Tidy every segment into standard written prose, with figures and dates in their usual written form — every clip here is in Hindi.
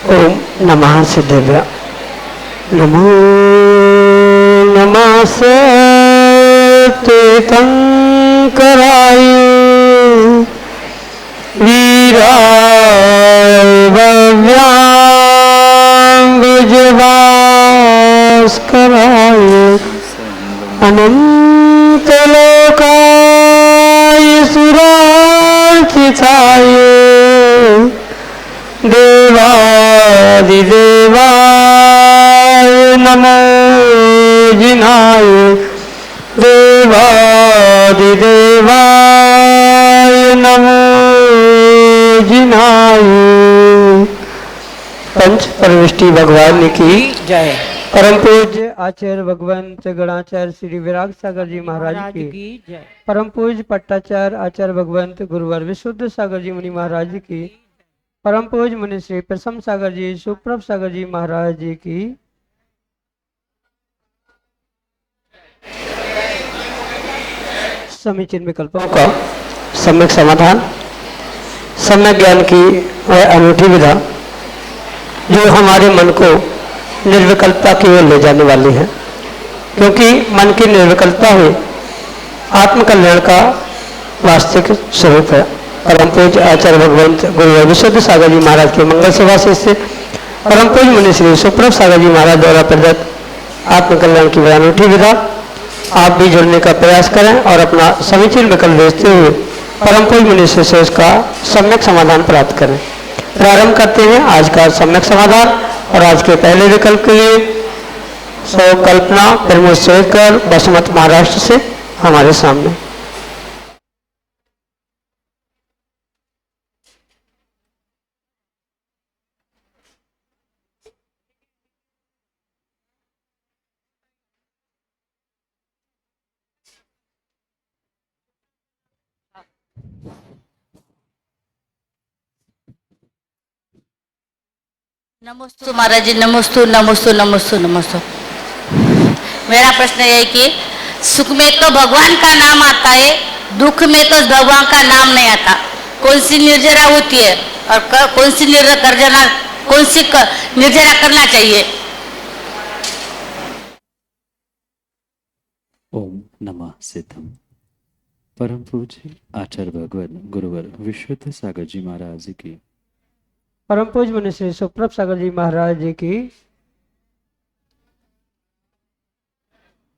ओम नमः सिद्धेभ्य। नमो नमः तीर्थंकराय वीराय भव्याम्बुजभास्कराय अनंतलोकाय सुरार्चिताय देवादिदेवाय नमो जिनाय देवादिदेवाय नमो जिनाय। पंच परविष्टि भगवान की जय। परम पूज्य आचार्य भगवंत गणाचार्य श्री विराग सागर जी महाराज की जय। परम पूज्य पट्टाचार्य आचार्य भगवंत गुरुवर विशुद्ध सागर जी मुनि महाराज की। परम पूज्य मुनि श्री प्रसम सागर जी सुप्रभ सागर जी महाराज जी की। समीचीन विकल्पों का सम्यक समाधान, सम्यक ज्ञान की वह अनूठी विधा जो हमारे मन को निर्विकल्पता की ओर ले जाने वाली है, क्योंकि मन की निर्विकल्पता ही आत्मकल्याण का वास्तविक स्वरूप है। परम पूज्य आचार्य भगवंत गुरु विशुद्ध सागर जी महाराज के मंगल सभा से परम पूज्य मुनि श्री सुप्रभ सागर जी महाराज द्वारा प्रदत्त आत्मकल्याण की अनूठी विधा आप भी जुड़ने का प्रयास करें और अपना समीचीन विकल्प भेजते हुए परम पूज्य मुनि से इसका सम्यक समाधान प्राप्त करें। प्रारंभ करते हैं आज का सम्यक समाधान। और आज के पहले विकल्प के लिए कल्पना प्रमोद सेवकर बसमत महाराष्ट्र से हमारे सामने। नमोस्तु महाराज जी, नमोस्तु नमोस्तु नमोस्तु नमोस्तु। मेरा प्रश्न ये है कि सुख में तो भगवान का नाम आता है, दुख में तो भगवान का नाम नहीं आता। कौन सी निर्जरा होती है और कौन सी निर्जरा करना चाहिए? ओम नमः सिद्धम। परम पूज्य आचार्य भगवत गुरुवर विशुद्ध सागर जी महाराज की। परम पूज्य मुनि श्री सुप्रभ सागर जी महाराज जी की।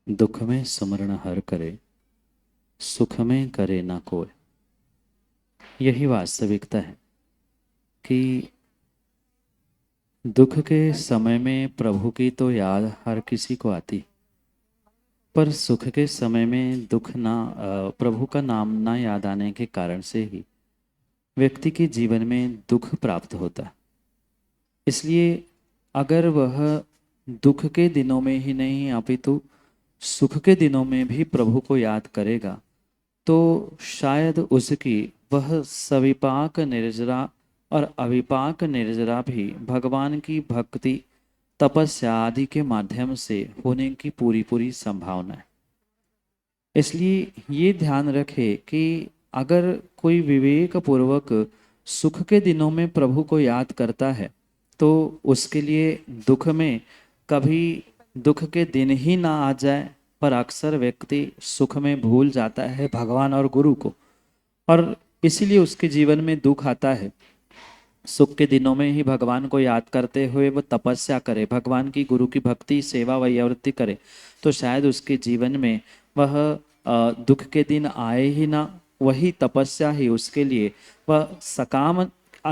दुख में स्मरण हर करे, सुख में करे ना कोई। यही वास्तविकता है कि दुख के समय में प्रभु की तो याद हर किसी को आती, पर सुख के समय में प्रभु का नाम ना याद आने के कारण से ही व्यक्ति के जीवन में दुख प्राप्त होता। इसलिए अगर वह दुख के दिनों में ही नहीं अपितु सुख के दिनों में भी प्रभु को याद करेगा तो शायद उसकी वह सविपाक निर्जरा और अविपाक निर्जरा भी भगवान की भक्ति तपस्या आदि के माध्यम से होने की पूरी संभावना है। इसलिए ये ध्यान रखे कि अगर कोई विवेक पूर्वक सुख के दिनों में प्रभु को याद करता है तो उसके लिए दुख में कभी दुख के दिन ही ना आ जाए, पर अक्सर व्यक्ति सुख में भूल जाता है भगवान और गुरु को, और इसीलिए उसके जीवन में दुख आता है। सुख के दिनों में ही भगवान को याद करते हुए वह तपस्या करे, भगवान की गुरु की भक्ति सेवा वैयावृत्ति करे, तो शायद उसके जीवन में वह दुख के दिन आए ही ना। वही तपस्या ही उसके लिए वह सकाम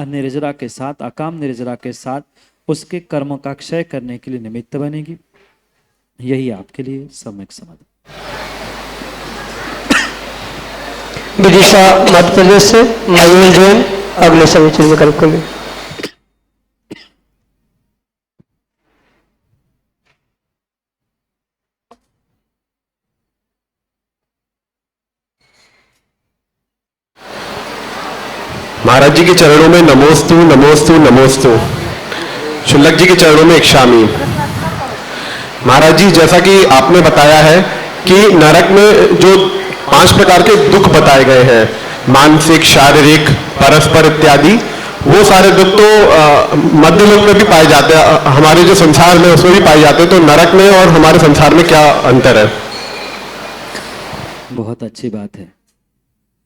निर्जरा के साथ अकाम निर्जरा के साथ उसके कर्म का क्षय करने के लिए निमित्त बनेगी। यही आपके लिए सम्यक समाधान। विदिशा मध्य प्रदेश से मयूर जैन अगले समीचीन विकल्प के लिए। महाराज जी के चरणों में नमोस्तु नमोस्तु नमोस्तु, शुल्लक जी के चरणों में इक्षामी। महाराज जी, जैसा कि आपने बताया है कि नरक में जो 5 प्रकार के दुख बताए गए हैं, मानसिक, शारीरिक, परस्पर इत्यादि, वो सारे दुख तो मध्य लोक में भी पाए जाते हैं, हमारे जो संसार में उसमें भी पाए जाते हैं। तो नरक में और हमारे संसार में क्या अंतर है? बहुत अच्छी बात है।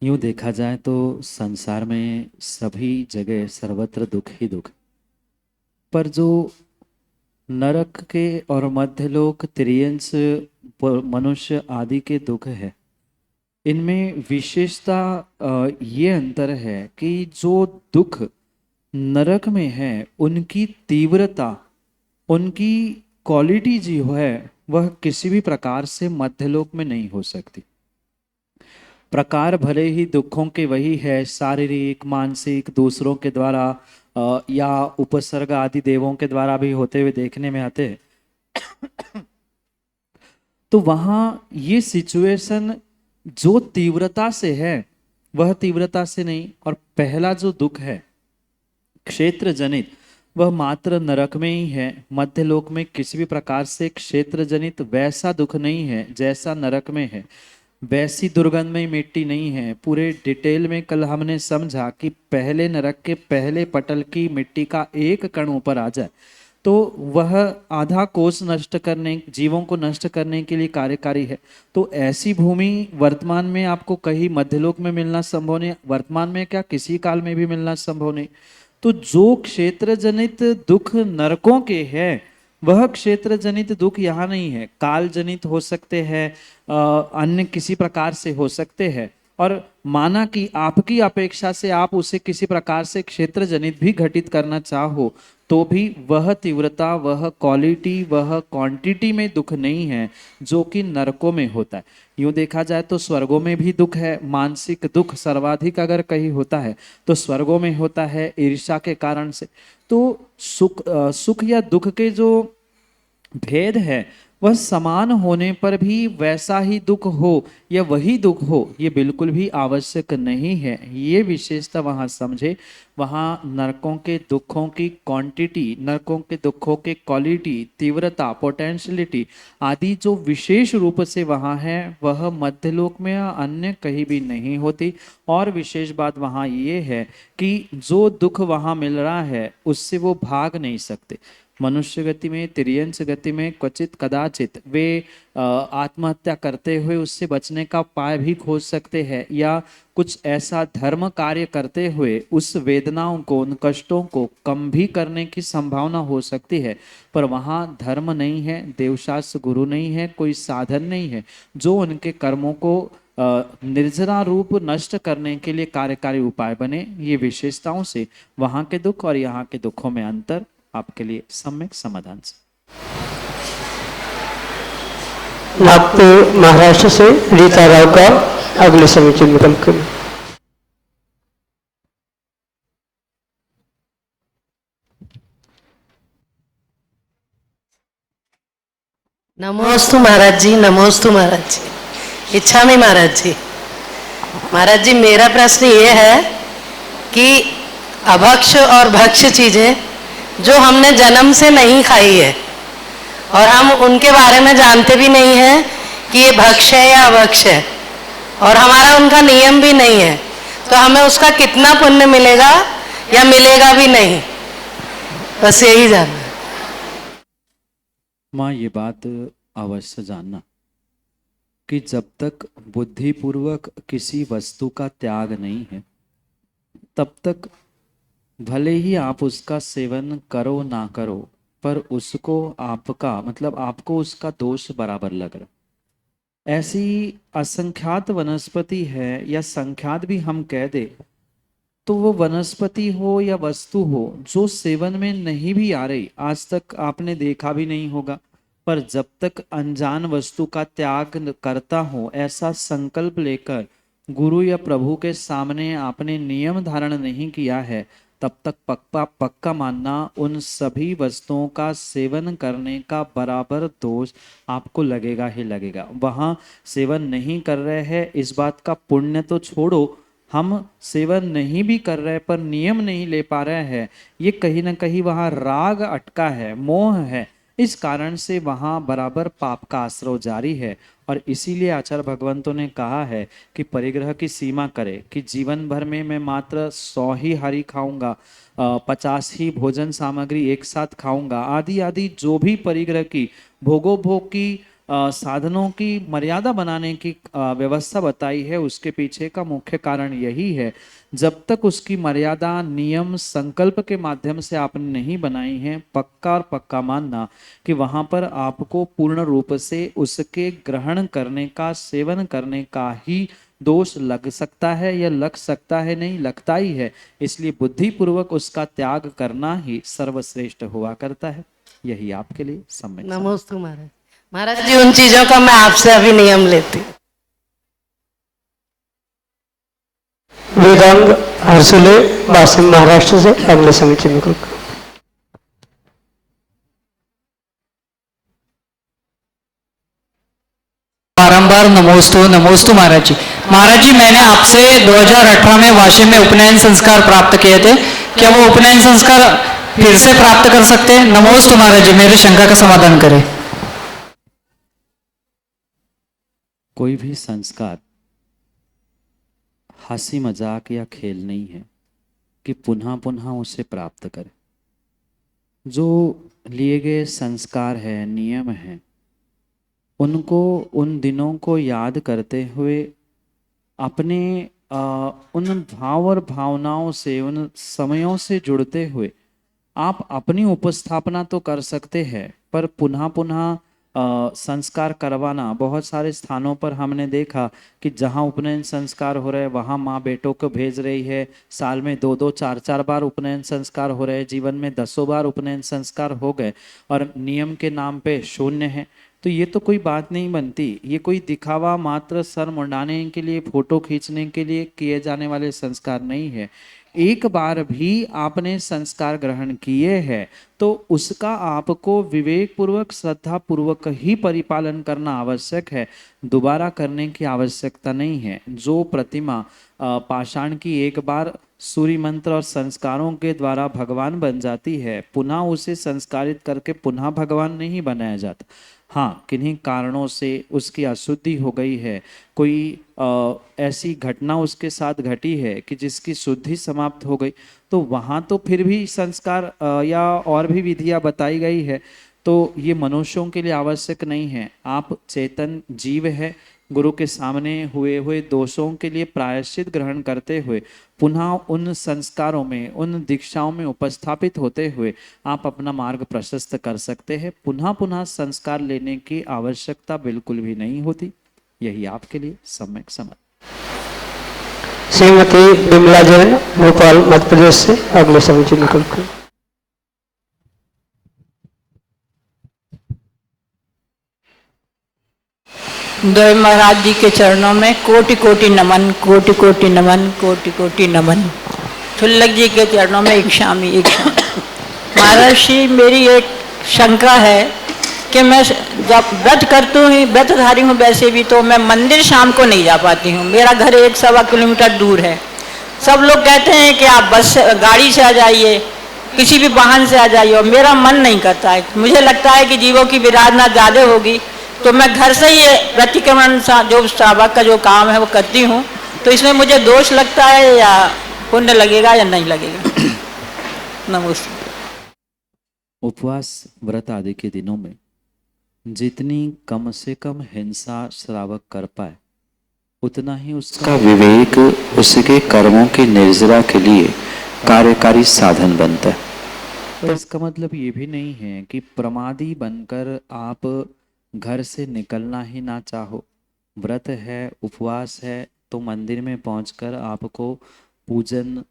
यूं देखा जाए तो संसार में सभी जगह सर्वत्र दुख ही दुख, पर जो नरक के और मध्यलोक, त्रियंश, मनुष्य आदि के दुख है, इनमें विशेषता ये अंतर है कि जो दुख नरक में है उनकी तीव्रता, उनकी क्वालिटी जो है वह किसी भी प्रकार से मध्यलोक में नहीं हो सकती। प्रकार भले ही दुखों के वही है, शारीरिक, मानसिक, दूसरों के द्वारा या उपसर्ग आदि देवों के द्वारा भी होते हुए देखने में आते हैं। तो वहां ये सिचुएशन जो तीव्रता से है वह तीव्रता से नहीं। और पहला जो दुख है क्षेत्र जनित, वह मात्र नरक में ही है। मध्यलोक में किसी भी प्रकार से क्षेत्र जनित वैसा दुख नहीं है जैसा नरक में है, वैसी दुर्गंधमयी मिट्टी नहीं है। पूरे डिटेल में कल हमने समझा कि पहले नरक के पहले पटल की मिट्टी का एक कण ऊपर आ जाए तो वह आधा कोष नष्ट करने, जीवों को नष्ट करने के लिए कार्यकारी है। तो ऐसी भूमि वर्तमान में आपको कहीं मध्यलोक में मिलना संभव नहीं, वर्तमान में क्या किसी काल में भी मिलना संभव नहीं। तो जो क्षेत्र जनित दुख नरकों के हैं वह क्षेत्र जनित दुख यहाँ नहीं है। काल जनित हो सकते हैं, अन्य किसी प्रकार से हो सकते हैं, और माना कि आपकी अपेक्षा से आप उसे किसी प्रकार से क्षेत्र जनित भी घटित करना चाहो तो भी वह तीव्रता, वह क्वालिटी, वह क्वांटिटी में दुख नहीं है जो कि नरकों में होता है। यूं देखा जाए तो स्वर्गों में भी दुख है। मानसिक दुख सर्वाधिक अगर कहीं होता है तो स्वर्गों में होता है ईर्ष्या के कारण से। तो सुख या दुख के जो भेद है वह समान होने पर भी वैसा ही दुख हो या वही दुख हो ये बिल्कुल भी आवश्यक नहीं है। ये विशेषता वहां समझे। वहां नरकों के दुखों की क्वांटिटी, नरकों के दुखों के क्वालिटी, तीव्रता, पोटेंशियलिटी आदि जो विशेष रूप से वहां है वह मध्यलोक में या अन्य कहीं भी नहीं होती। और विशेष बात वहां ये है कि जो दुख वहां मिल रहा है उससे वो भाग नहीं सकते। मनुष्य गति में, तिर्यंश गति में क्वचित कदाचित वे आत्महत्या करते हुए उससे बचने का उपाय भी खोज सकते हैं, या कुछ ऐसा धर्म कार्य करते हुए उस वेदनाओं को, उन कष्टों को कम भी करने की संभावना हो सकती है। पर वहाँ धर्म नहीं है, देवशास्त्र गुरु नहीं है, कोई साधन नहीं है जो उनके कर्मों को निर्जरा रूप नष्ट करने के लिए कार्यकारी उपाय बने। ये विशेषताओं से वहाँ के दुख और यहाँ के दुखों में अंतर आपके लिए सम्यक समाधान से। नागपुर महाराष्ट्र से रीता राव का अगले समीचीन विकल्प करें। नमोस्तु महाराज जी, नमोस्तु महाराज जी। इच्छा में महाराज जी। महाराज जी मेरा प्रश्न ये है कि अभक्ष और भक्ष चीजें जो हमने जन्म से नहीं खाई है और हम उनके बारे में जानते भी नहीं है कि ये भक्ष है या अभक्ष है, और हमारा उनका नियम भी नहीं है, तो हमें उसका कितना पुण्य मिलेगा या मिलेगा भी नहीं, बस यही जानना है। माँ ये बात अवश्य जानना कि जब तक बुद्धिपूर्वक किसी वस्तु का त्याग नहीं है तब तक भले ही आप उसका सेवन करो ना करो, पर उसको आपका मतलब आपको उसका दोष बराबर लग रहा। ऐसी असंख्यात वनस्पति है, या संख्यात भी हम कह दे तो वो वनस्पति हो या वस्तु हो जो सेवन में नहीं भी आ रही, आज तक आपने देखा भी नहीं होगा, पर जब तक अनजान वस्तु का त्याग करता हो ऐसा संकल्प लेकर गुरु या प्रभु के सामने आपने नियम धारण नहीं किया है, तब तक पक्का मानना उन सभी वस्तुओं का सेवन करने का बराबर दोष आपको लगेगा ही लगेगा। वहाँ सेवन नहीं कर रहे हैं इस बात का पुण्य तो छोड़ो, हम सेवन नहीं भी कर रहे पर नियम नहीं ले पा रहे हैं, ये कहीं ना कहीं वहाँ राग अटका है, मोह है, इस कारण से वहाँ बराबर पाप का आश्रव जारी है। और इसीलिए आचार्य भगवंतों ने कहा है कि परिग्रह की सीमा करे, कि जीवन भर में मैं मात्र 100 ही हरी खाऊंगा, 50 ही भोजन सामग्री एक साथ खाऊंगा, आदि आदि जो भी परिग्रह की भोगोभोग की साधनों की मर्यादा बनाने की व्यवस्था बताई है, उसके पीछे का मुख्य कारण यही है। जब तक उसकी मर्यादा नियम संकल्प के माध्यम से आपने नहीं बनाई है, पक्का और पक्का मानना कि वहां पर आपको पूर्ण रूप से उसके ग्रहण करने का, सेवन करने का ही दोष लग सकता है, या लग सकता है नहीं, लगता ही है। इसलिए बुद्धिपूर्वक उसका त्याग करना ही सर्वश्रेष्ठ हुआ करता है। यही आपके लिए सम्यक नमोस्तु महाराज। महाराज जी, उन चीजों का मैं आपसे अभी नियम लेती हूँ। वेदांग हर्सुले वासिम महाराष्ट्र से अगले समिति में बारंबार नमोस्तु महाराज जी। महाराज जी, मैंने आपसे 2018 में वाशी में उपनयन संस्कार प्राप्त किए थे, क्या वो उपनयन संस्कार फिर से प्राप्त कर सकते हैं? नमोस्तु महाराज जी, मेरी शंका का समाधान करें। कोई भी संस्कार हंसी मजाक या खेल नहीं है कि पुनः पुनः उसे प्राप्त करें। जो लिए गए संस्कार है, नियम है, उनको उन दिनों को याद करते हुए अपने उन भाव और भावनाओं से, उन समयों से जुड़ते हुए आप अपनी उपस्थापना तो कर सकते हैं, पर पुनः पुनः संस्कार करवाना, बहुत सारे स्थानों पर हमने देखा कि जहाँ उपनयन संस्कार हो रहे हैं वहाँ माँ बेटों को भेज रही है, साल में 2-2, 4-4 बार उपनयन संस्कार हो रहे हैं, जीवन में 10 बार उपनयन संस्कार हो गए और नियम के नाम पे शून्य है। तो ये तो कोई बात नहीं बनती। ये कोई दिखावा मात्र सर मुंडाने के लिए, फोटो खींचने के लिए किए जाने वाले संस्कार नहीं है। एक बार भी आपने संस्कार ग्रहण किए हैं तो उसका आपको विवेक पूर्वक, श्रद्धा पूर्वक ही परिपालन करना आवश्यक है, दोबारा करने की आवश्यकता नहीं है। जो प्रतिमा पाषाण की एक बार सूर्य मंत्र और संस्कारों के द्वारा भगवान बन जाती है, पुनः उसे संस्कारित करके पुनः भगवान नहीं बनाया जाता। हाँ, किन्हीं कारणों से उसकी अशुद्धि हो गई है, कोई ऐसी घटना उसके साथ घटी है कि जिसकी शुद्धि समाप्त हो गई, तो वहाँ तो फिर भी संस्कार या और भी विधियाँ बताई गई है। तो ये मनुष्यों के लिए आवश्यक नहीं है। आप चेतन जीव है, गुरु के सामने हुए हुए दोषों के लिए प्रायश्चित ग्रहण करते हुए पुनः उन संस्कारों में, उन दीक्षाओं में उपस्थापित होते हुए आप अपना मार्ग प्रशस्त कर सकते हैं। पुनः पुनः संस्कार लेने की आवश्यकता बिल्कुल भी नहीं होती। यही आपके लिए सम्यक समझ। श्रीमती विमला जैन भोपाल मध्य प्रदेश से अगले समिति निकल कर। देव महाराज जी के चरणों में कोटि कोटि नमन, कोटि कोटि नमन, कोटि कोटि नमन। शुल्लक जी के चरणों में एक शामी। महाराज जी, मेरी एक शंका है कि मैं जब व्रत करती हूँ, व्रतधारी हूँ वैसे भी, तो मैं मंदिर शाम को नहीं जा पाती हूँ। मेरा घर 1-1.25 किलोमीटर दूर है। सब लोग कहते हैं कि आप बस से, गाड़ी से आ जाइए, किसी भी वाहन से आ जाइए, और मेरा मन नहीं करता है। मुझे लगता है कि जीवों की विराधना ज़्यादा होगी, तो मैं घर से ही प्रतिक्रमण जो श्रावक का जो काम है वो करती हूँ। तो इसमें मुझे दोष लगता है या पुण्य लगेगा या नहीं लगेगा? नमस्ते। उपवास व्रत आदि के दिनों में जितनी कम से कम हिंसा श्रावक कर पाए, उतना ही उसका विवेक उसके कर्मों के निर्जरा के लिए कार्यकारी साधन बनता है। तो इसका मतलब ये भी नहीं है कि प्रमादी बनकर आप घर से निकलना ही ना चाहो। व्रत है, उपवास है, तो मंदिर में पहुंचकर आपको पूजन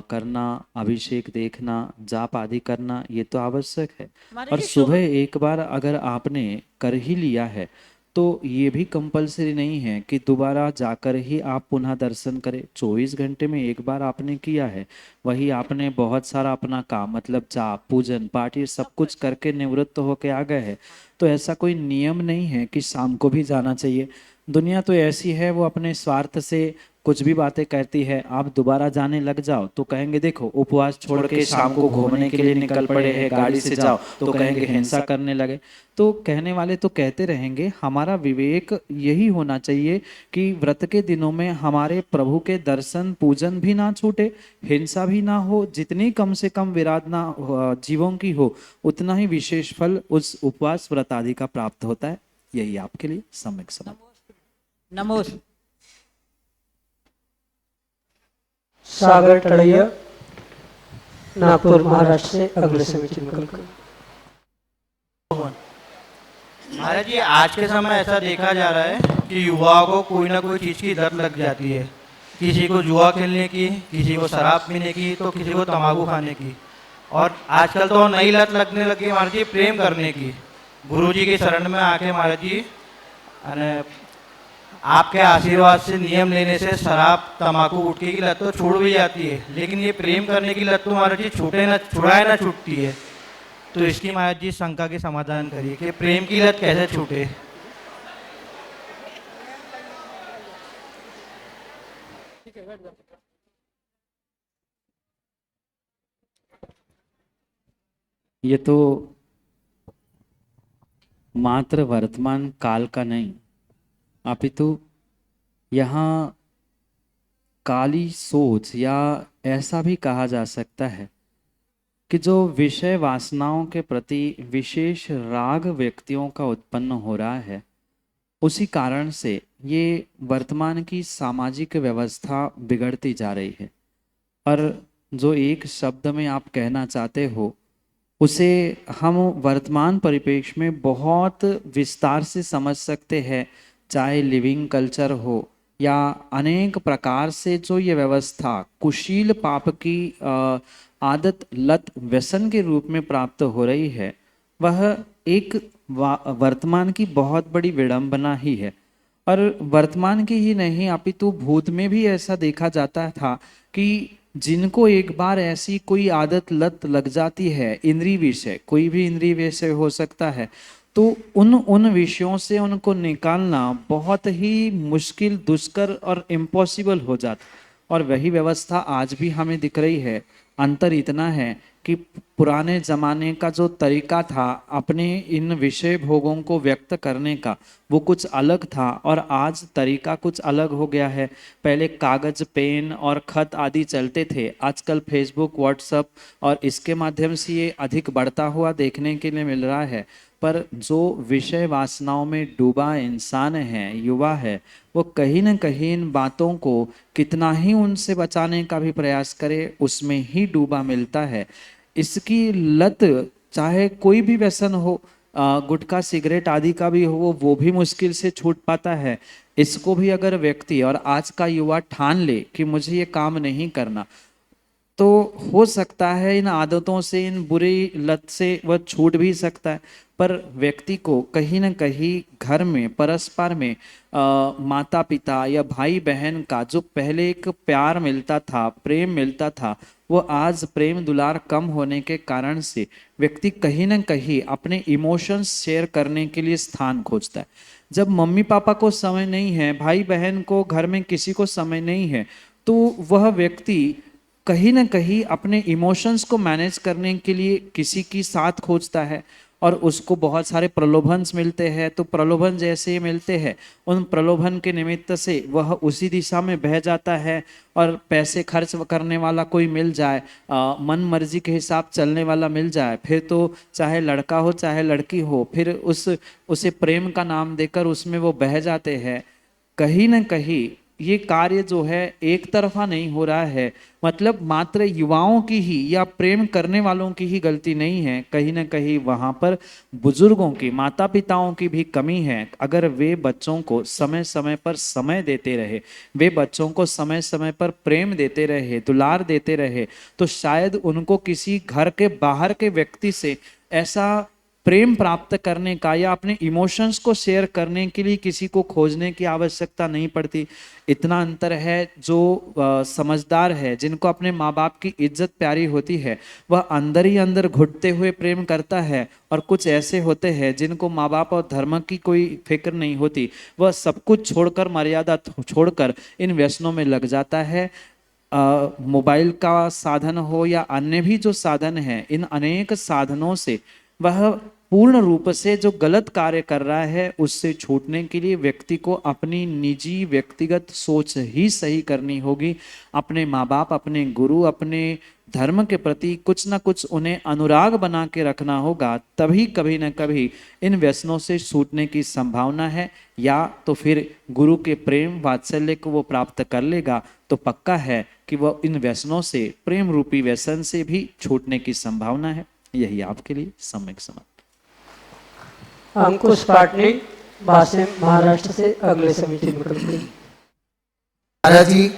करना, अभिषेक देखना, जाप आदि करना, ये तो आवश्यक है। और सुबह एक बार अगर आपने कर ही लिया है तो ये भी कंपलसरी नहीं है कि दोबारा जाकर ही आप पुनः दर्शन करें। 24 घंटे में एक बार आपने किया है, वही आपने बहुत सारा अपना काम, मतलब जाप, पूजन पाठ, ये सब कुछ करके निवृत्त होकर आ गए हैं, तो ऐसा कोई नियम नहीं है कि शाम को भी जाना चाहिए। दुनिया तो ऐसी है, वो अपने स्वार्थ से कुछ भी बातें कहती है, आप दोबारा जाने लग जाओ तो कहेंगे देखो उपवास छोड़ के शाम को घूमने के लिए निकल पड़े हैं, गाड़ी से जाओ तो कहेंगे हिंसा करने लगे। तो कहने वाले तो कहते रहेंगे, हमारा विवेक यही होना चाहिए कि व्रत के दिनों में हमारे प्रभु के दर्शन पूजन भी ना छूटे, हिंसा भी ना हो, जितनी कम से कम विराधना जीवों की हो उतना ही विशेष फल उस उपवास व्रत आदि का प्राप्त होता है। यही आपके लिए सम्यक समाधान। नमोस्तु। सागर टड़ैया, नागपुर महाराष्ट्र से अगले समिति निकल कर। महाराज जी, आज के समय ऐसा देखा जा रहा है कि युवाओं को कोई ना कोई चीज़ की लत लग जाती है। किसी को जुआ खेलने की, किसी को शराब पीने की, तो किसी को तंबाकू खाने की, और आजकल तो नई लत लगने लगी महाराज जी प्रेम करने की। गुरु जी के शरण में आके महाराज जी आपके आशीर्वाद से, नियम लेने से शराब तंबाकू गुटखे की लत तो छूट भी जाती है, लेकिन ये प्रेम करने की लत तो महाराज जी छुड़ाए ना छूटती है। तो इसकी महाराज जी शंका के समाधान करिए कि प्रेम की लत कैसे छूटे। ये तो मात्र वर्तमान काल का नहीं, अपितु यहाँ काली सोच या ऐसा भी कहा जा सकता है कि जो विषय वासनाओं के प्रति विशेष राग व्यक्तियों का उत्पन्न हो रहा है, उसी कारण से ये वर्तमान की सामाजिक व्यवस्था बिगड़ती जा रही है। और जो एक शब्द में आप कहना चाहते हो उसे हम वर्तमान परिप्रेक्ष्य में बहुत विस्तार से समझ सकते हैं, चाहे लिविंग कल्चर हो या अनेक प्रकार से जो ये व्यवस्था कुशील पाप की आदत लत व्यसन के रूप में प्राप्त हो रही है, वह एक वर्तमान की बहुत बड़ी विडंबना ही है। और वर्तमान की ही नहीं अपितु भूत में भी ऐसा देखा जाता था कि जिनको एक बार ऐसी कोई आदत लत लग जाती है, इंद्रिय विषय, कोई भी इंद्रिय विषय हो सकता है, तो उन विषयों से उनको निकालना बहुत ही मुश्किल, दुष्कर और इम्पॉसिबल हो जाता। और वही व्यवस्था आज भी हमें दिख रही है। अंतर इतना है कि पुराने जमाने का जो तरीका था अपने इन विषय भोगों को व्यक्त करने का, वो कुछ अलग था और आज तरीका कुछ अलग हो गया है। पहले कागज, पेन और खत आदि चलते थे, आजकल फेसबुक, व्हाट्सएप और इसके माध्यम से ये अधिक बढ़ता हुआ देखने के लिए मिल रहा है। पर जो विषय वासनाओं में डूबा इंसान है, युवा है, वो कहीं न कहीं इन बातों को कितना ही उनसे बचाने का भी प्रयास करे, उसमें ही डूबा मिलता है। इसकी लत चाहे कोई भी व्यसन हो, गुटखा, सिगरेट आदि का भी हो, वो भी मुश्किल से छूट पाता है। इसको भी अगर व्यक्ति और आज का युवा ठान ले कि मुझे ये काम नहीं करना, तो हो सकता है इन आदतों से, इन बुरी लत से वह छूट भी सकता है। पर व्यक्ति को कहीं न कहीं घर में परस्पर में माता पिता या भाई बहन का जो पहले एक प्यार मिलता था, प्रेम मिलता था, वो आज प्रेम दुलार कम होने के कारण से व्यक्ति कहीं न कहीं अपने इमोशंस शेयर करने के लिए स्थान खोजता है। जब मम्मी पापा को समय नहीं है, भाई बहन को, घर में किसी को समय नहीं है, तो वह व्यक्ति कहीं न कहीं अपने इमोशंस को मैनेज करने के लिए किसी की साथ खोजता है और उसको बहुत सारे प्रलोभन मिलते हैं। तो प्रलोभन जैसे ही मिलते हैं, उन प्रलोभन के निमित्त से वह उसी दिशा में बह जाता है। और पैसे खर्च करने वाला कोई मिल जाए, मन मर्जी के हिसाब चलने वाला मिल जाए, फिर तो चाहे लड़का हो चाहे लड़की हो, फिर उसे प्रेम का नाम देकर उसमें वो बह जाते हैं। कहीं न कहीं ये कार्य जो है एक तरफा नहीं हो रहा है, मतलब मात्र युवाओं की ही या प्रेम करने वालों की ही गलती नहीं है, कहीं ना कहीं वहाँ पर बुजुर्गों की, माता पिताओं की भी कमी है। अगर वे बच्चों को समय समय पर समय देते रहे, वे बच्चों को समय समय पर प्रेम देते रहे, दुलार देते रहे, तो शायद उनको किसी घर के बाहर के व्यक्ति से ऐसा प्रेम प्राप्त करने का या अपने इमोशंस को शेयर करने के लिए किसी को खोजने की आवश्यकता नहीं पड़ती। इतना अंतर है, जो समझदार है, जिनको अपने माँ बाप की इज्जत प्यारी होती है, वह अंदर ही अंदर घुटते हुए प्रेम करता है। और कुछ ऐसे होते हैं जिनको माँ बाप और धर्म की कोई फिक्र नहीं होती, वह सब कुछ छोड़कर, मर्यादा छोड़कर इन व्यसनों में लग जाता है। मोबाइल का साधन हो या अन्य भी जो साधन है, इन अनेक साधनों से वह पूर्ण रूप से जो गलत कार्य कर रहा है उससे छूटने के लिए व्यक्ति को अपनी निजी व्यक्तिगत सोच ही सही करनी होगी। अपने माँ बाप, अपने गुरु, अपने धर्म के प्रति कुछ ना कुछ उन्हें अनुराग बना के रखना होगा, तभी कभी न कभी इन व्यसनों से छूटने की संभावना है। या तो फिर गुरु के प्रेम वात्सल्य को वो प्राप्त कर लेगा तो पक्का है कि वह इन व्यसनों से, प्रेम रूपी व्यसन से भी छूटने की संभावना है। यही आपके लिए सम्यक समझ। अंकुश पाटनी, वाशिम, महाराष्ट्र से अगले समिति में महाराज जी,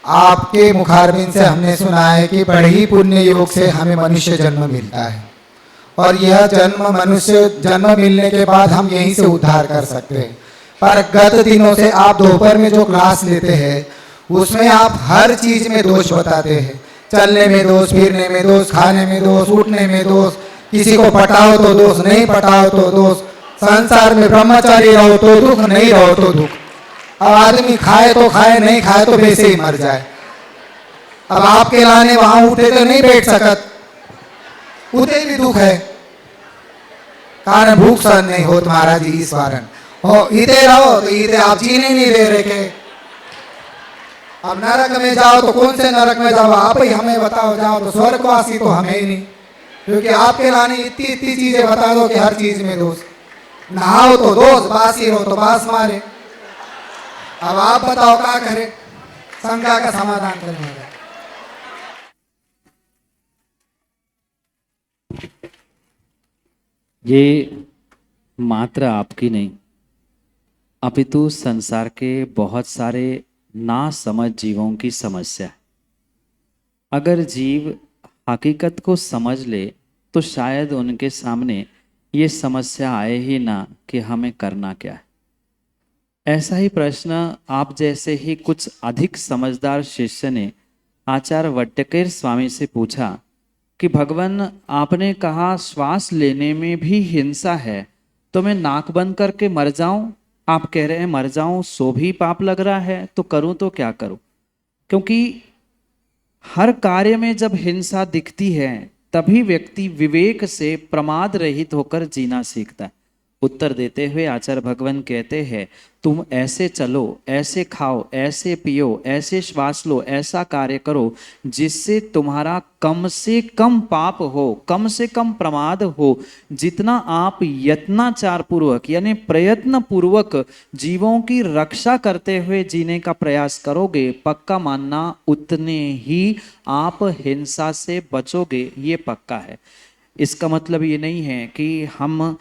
आपके मुखारबिन से हमने सुना है कि बड़े ही पुण्य योग से हमें मनुष्य जन्म मिलता है, और यह जन्म मनुष्य जन्म मिलने के बाद हम यहीं से उद्धार कर सकते हैं। पर गत दिनों से आप दोपहर में जो क्लास लेते हैं उसमें आप हर चीज में दोष बताते हैं। चलने में दोष, फिरने में दोष, खाने में दोष, उठने में दोष, किसी को पटाओ तो दोष, नहीं पटाओ तो दोष, संसार में ब्रह्मचारी रहो तो दुख, नहीं रहो तो दुख। अब आदमी खाए तो खाए, नहीं खाए तो वैसे ही मर जाए। अब आपके लाने वहां उठे तो नहीं बैठ सकत, उठे भी दुख है, कारण भूख सहन नहीं होत महाराज जी। इस कारण इधे रहो तो इधे आप जीने नहीं दे रहे के। अब नरक में जाओ तो कौन से नरक में जाओ, आप ही हमें बताओ। जाओ तो स्वर्गवासी तो हमें ही नहीं, क्योंकि आपके लाने इतनी इतनी चीजें बता दो कि हर चीज में दोष। नहाओ तो दोष, बासी रहो तो बास मारे। अब आप बताओ क्या करें, शंका का समाधान करने का। ये मात्र आपकी नहीं, अपितु संसार के बहुत सारे ना समझ जीवों की समस्या है। अगर जीव हकीकत को समझ ले तो शायद उनके सामने ये समस्या आए ही ना कि हमें करना क्या है। ऐसा ही प्रश्न आप जैसे ही कुछ अधिक समझदार शिष्य ने आचार्य वट्टकेर स्वामी से पूछा कि भगवान, आपने कहा श्वास लेने में भी हिंसा है, तो मैं नाक बंद करके मर जाऊं? आप कह रहे हैं मर जाऊं, सो भी पाप लग रहा है, तो करूं तो क्या करूं? क्योंकि हर कार्य में जब हिंसा दिखती है तभी व्यक्ति विवेक से प्रमाद रहित होकर जीना सीखता है। उत्तर देते हुए आचार्य भगवान कहते हैं, तुम ऐसे चलो, ऐसे खाओ, ऐसे पियो, ऐसे श्वास लो, ऐसा कार्य करो जिससे तुम्हारा कम से कम पाप हो, कम से कम प्रमाद हो। जितना आप यत्नाचार पूर्वक यानी प्रयत्न पूर्वक जीवों की रक्षा करते हुए जीने का प्रयास करोगे, पक्का मानना उतने ही आप हिंसा से बचोगे, ये पक्का है। इसका मतलब ये नहीं है कि हम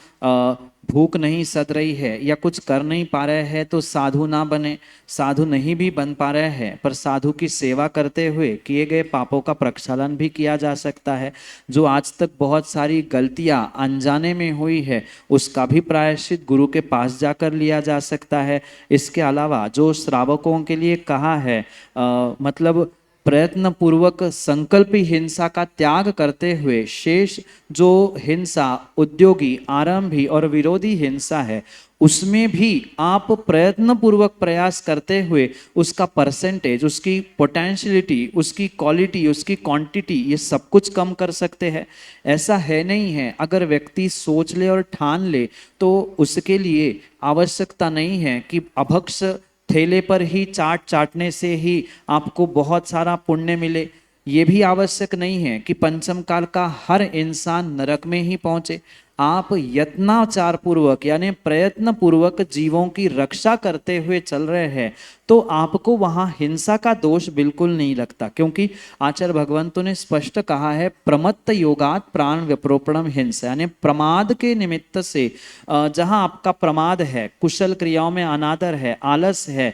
भूख नहीं सद रही है या कुछ कर नहीं पा रहे हैं तो साधु ना बने। साधु नहीं भी बन पा रहे हैं, पर साधु की सेवा करते हुए किए गए पापों का प्रक्षालन भी किया जा सकता है। जो आज तक बहुत सारी गलतियां अनजाने में हुई है उसका भी प्रायश्चित गुरु के पास जाकर लिया जा सकता है। इसके अलावा जो श्रावकों के लिए कहा है, मतलब प्रयत्न पूर्वक संकल्पी हिंसा का त्याग करते हुए शेष जो हिंसा उद्योगी, आरंभी और विरोधी हिंसा है उसमें भी आप प्रयत्न पूर्वक प्रयास करते हुए उसका परसेंटेज, उसकी पोटेंशियलिटी, उसकी क्वालिटी, उसकी क्वांटिटी, ये सब कुछ कम कर सकते हैं। ऐसा है नहीं है, अगर व्यक्ति सोच ले और ठान ले तो उसके लिए आवश्यकता नहीं है कि अभक्ष ठेले पर ही चाट चाटने से ही आपको बहुत सारा पुण्य मिले। ये भी आवश्यक नहीं है कि पंचम काल का हर इंसान नरक में ही पहुंचे। आप यत्नाचार पूर्वक यानी प्रयत्न पूर्वक जीवों की रक्षा करते हुए चल रहे हैं तो आपको वहां हिंसा का दोष बिल्कुल नहीं लगता, क्योंकि आचार्य भगवंतों ने स्पष्ट कहा है, प्रमत्त योगात प्राण व्यप्रोपणम हिंसा, यानी प्रमाद के निमित्त से जहां आपका प्रमाद है, कुशल क्रियाओं में अनादर है, आलस है,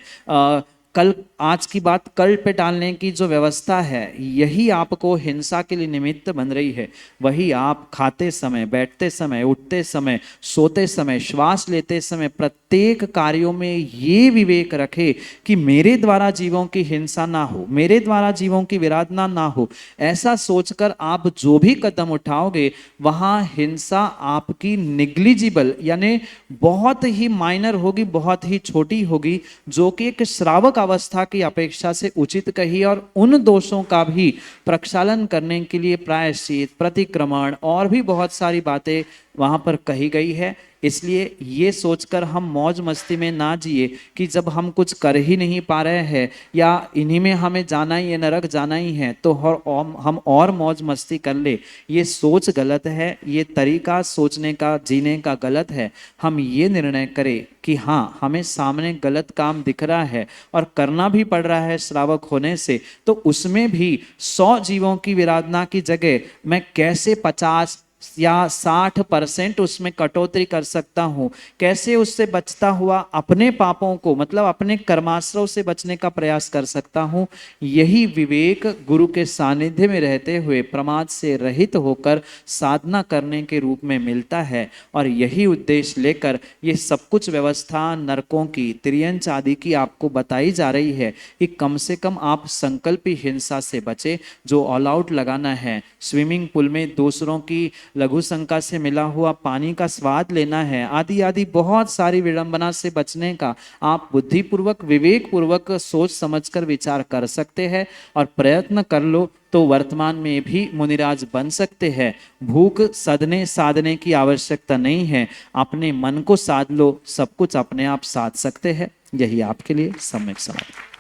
कल आज की बात कल पे डालने की जो व्यवस्था है, यही आपको हिंसा के लिए निमित्त बन रही है। वही आप खाते समय, बैठते समय, उठते समय, सोते समय, श्वास लेते समय, प्रत्येक कार्यों में ये विवेक रखे कि मेरे द्वारा जीवों की हिंसा ना हो, मेरे द्वारा जीवों की विराधना ना हो। ऐसा सोचकर आप जो भी कदम उठाओगे, वहां हिंसा आपकी निग्लिजिबल यानी बहुत ही माइनर होगी, बहुत ही छोटी होगी, जो कि एक श्रावक अवस्था की अपेक्षा से उचित कही। और उन दोषों का भी प्रक्षालन करने के लिए प्रायश्चित, प्रतिक्रमण और भी बहुत सारी बातें वहां पर कही गई है। इसलिए ये सोचकर हम मौज मस्ती में ना जिए कि जब हम कुछ कर ही नहीं पा रहे हैं या इन्हीं में हमें जाना ही है, नरक जाना ही है, तो हम और मौज मस्ती कर ले। ये सोच गलत है, ये तरीका सोचने का, जीने का गलत है। हम ये निर्णय करें कि हाँ, हमें सामने गलत काम दिख रहा है और करना भी पड़ रहा है श्रावक होने से, तो उसमें भी 100 जीवों की विराधना की जगह मैं कैसे 50 या 60% उसमें कटौती कर सकता हूं, कैसे उससे बचता हुआ अपने पापों को, मतलब अपने कर्माश्रव से बचने का प्रयास कर सकता हूं। यही विवेक गुरु के सानिध्य में रहते हुए प्रमाद से रहित होकर साधना करने के रूप में मिलता है। और यही उद्देश्य लेकर ये सब कुछ व्यवस्था नरकों की, त्रियंच आदि की आपको बताई जा रही है कि कम से कम आप संकल्पी हिंसा से बचे। जो ऑल आउट लगाना है, स्विमिंग पूल में दूसरों की लघु शंका से मिला हुआ पानी का स्वाद लेना है, आदि आदि बहुत सारी विडंबना से बचने का आप बुद्धिपूर्वक, विवेक पूर्वक सोच समझकर विचार कर सकते हैं। और प्रयत्न कर लो तो वर्तमान में भी मुनिराज बन सकते हैं। भूख सदने साधने की आवश्यकता नहीं है, अपने मन को साध लो, सब कुछ अपने आप साध सकते हैं। यही आपके लिए सम्यक समाधान।